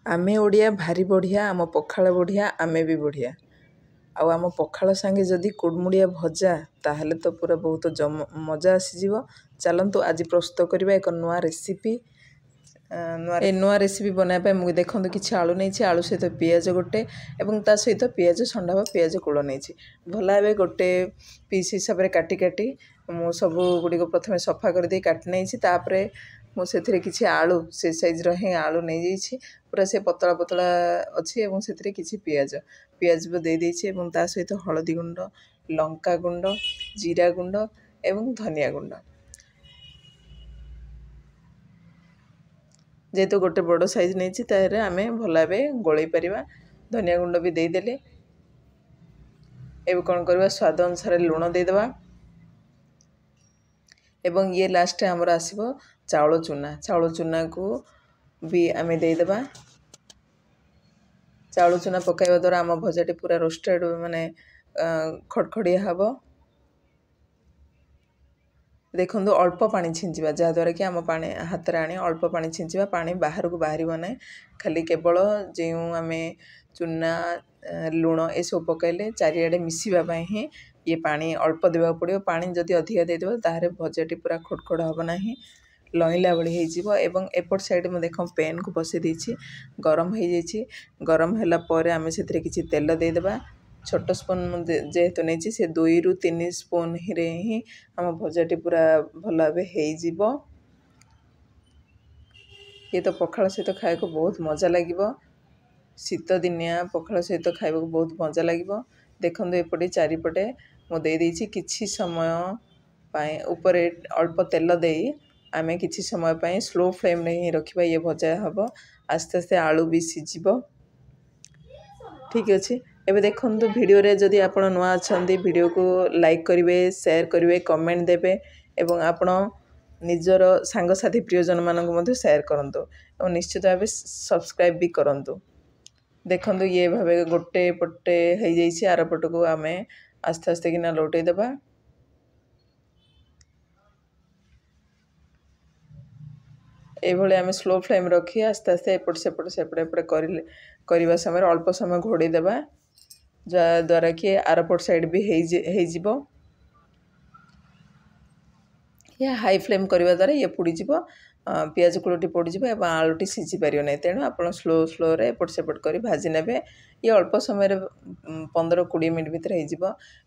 आमे ओडिया भारी बढ़िया आम पखाल बढ़िया आमे भी बढ़िया आउ आम पखाल सांगे जदि कुड़मुड़िया भजा ताहले तो पूरा बहुत मजा आसीजिव। चलतु आज प्रस्तुत करवा एक नुआ रेसिपी नुआ रेसिपी बनाया मुझे देखो किसी आलू नहीं आलू सहित पियाज गोटे और ता सहित पियाज छंडा व पियाज कूल नहीं भल भाव गोटे पीस हिसाब से काटी काटी मु सब गुड़ी प्रथम सफा कर दी काटी नहीं मुझे किसी आलू से साइज्र ही आलू नहीं जाइए पूरा से पतला पतला अच्छी और से किसी पियाज पियाज भी दे देछे और ता सहित हलदी गुंड लंका गुंड जीरा गुंड एवं धनिया गुंड जेहेतु गोटे बड़ साइज नहीं ताहले आम भल भाव गोल पार धनिया गुंड भी देदेले एवं कौन करवा स्वाद अनुसार लुण देदेबा एवं ये लास्ट आमर आसब चाउल चूना को भी आम देदेबा। चाउल चूना पकाइबा द्वारा आम भजाटी पूरा रोस्टेड माने खड़खड़िया हम देखो अल्प पानी छिंचा जहाद्वारा कि आम पानी हाथ में आनी अल्प पानी छिंचा पानी बाहर को बाहर ना खाली केवल जो आम चूना लुण ये सब पकड़े चारिआडे मिसापी ही ये पानी अल्प देवा पड़ो पानी जदि अधिका देदेव ताहले भजाटी पूरा खड़खड़ हम ना लईला भाई हो एपट साइड में देख पैन को बसई देछि गरम हो जाइए गरम है आम से किसी तेल देदेबा छोट स्पून जेहेतु नहीं से 2 ରୁ 3 स्पून ही आम भजाटी पूरा भल भाव हो ये तो पखाल सहित खाया को बहुत मजा लगे शीत दिनिया पखाल सहित खाया को बहुत मजा लगे देखो एपटे चारिपटे मुझे किसी समय ऊपर अल्प तेल दे आमे किसी समय स्लो फ्लेम में ही रखा ये भजा हम आस्ते आस्ते आलू भी सीझ ठीक अच्छे एबे देखो वीडियो रे जदि आप नुआ अच्छा वीडियो को लाइक करेंगे शेयर करेंगे कमेंट देवे एवं आपण निजर सांगसाथी प्रियजन मानक शेयर करंतु और निश्चित भाव सब्सक्राइब भी करंतु। देखो ये भाव गोटे पटे हो जाइए आर पट को आम आस्ते आस्ते किना लौटे देबा ये आम स्लो फ्लेम रखी आस्ते आस्ते एपट सेपट सेपटे एपटे करने समय अल्प समय घोड़े देबा जहाद्वारा कि आरपट साइड भी हो या हाई फ्लेम करने द्वारा ये पोड़ीज पियाज कूलटी पोड़ीज और आलूटी सीझी पार नहीं तेणु आप स्लो स्लो एपट सेपट कर भाजी ने ये अल्प समय 15-20 मिनट भितर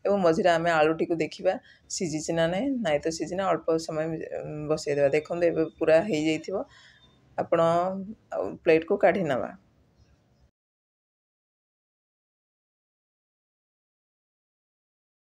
हो मझे आम आलूटी को देखा सीझी ना नाई तो सीझी अल्प समय बसईदेवा देखो पूरा हो जाइए आपण प्लेट को काढ़ी नवा।